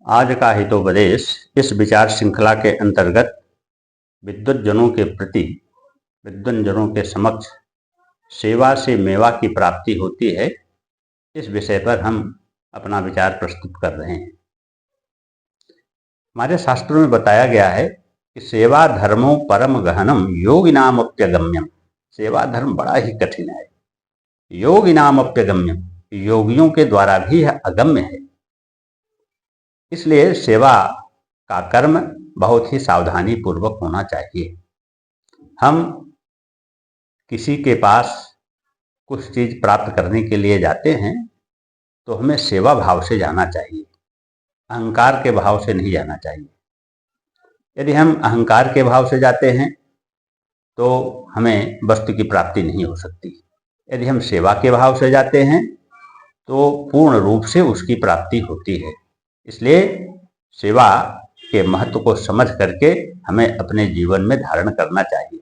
आज का हितोपदेश इस विचार श्रृंखला के अंतर्गत विद्वज्जनों के प्रति, विद्वज्जनों के समक्ष सेवा से मेवा की प्राप्ति होती है, इस विषय पर हम अपना विचार प्रस्तुत कर रहे हैं। हमारे शास्त्रों में बताया गया है कि सेवा धर्मो परम गहनम योगिनाम अप्यगम्यम। सेवा धर्म बड़ा ही कठिन है, योगिनाम अप्यगम्यम, योगियों के द्वारा भी यह अगम्य है। इसलिए सेवा का कर्म बहुत ही सावधानी पूर्वक होना चाहिए। हम किसी के पास कुछ चीज प्राप्त करने के लिए जाते हैं तो हमें सेवा भाव से जाना चाहिए, अहंकार के भाव से नहीं जाना चाहिए। यदि हम अहंकार के भाव से जाते हैं तो हमें वस्तु की प्राप्ति नहीं हो सकती। यदि हम सेवा के भाव से जाते हैं तो पूर्ण रूप से उसकी प्राप्ति होती है। इसलिए सेवा के महत्व को समझ करके हमें अपने जीवन में धारण करना चाहिए।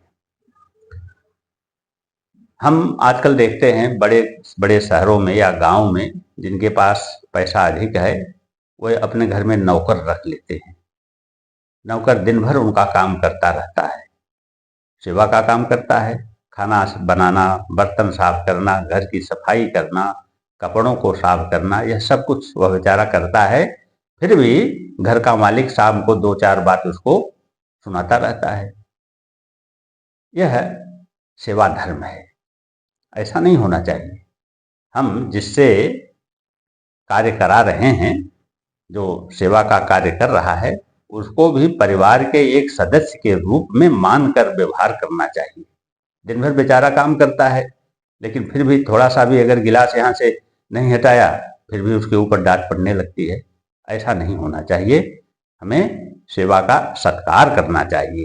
हम आजकल देखते हैं बड़े बड़े शहरों में या गांव में जिनके पास पैसा अधिक है, वो अपने घर में नौकर रख लेते हैं। नौकर दिन भर उनका काम करता रहता है, सेवा का काम करता है, खाना बनाना, बर्तन साफ करना, घर की सफाई करना, कपड़ों को साफ करना, यह सब कुछ वह बेचारा करता है। फिर भी घर का मालिक शाम को 2-4 बात उसको सुनाता रहता है। यह सेवा धर्म है, ऐसा नहीं होना चाहिए। हम जिससे कार्य करा रहे हैं, जो सेवा का कार्य कर रहा है, उसको भी परिवार के एक सदस्य के रूप में मानकर व्यवहार करना चाहिए। दिन भर बेचारा काम करता है, लेकिन फिर भी थोड़ा सा भी अगर गिलास यहाँ से नहीं हटाया, फिर भी उसके ऊपर डांट पड़ने लगती है। ऐसा नहीं होना चाहिए। हमें सेवा का सत्कार करना चाहिए।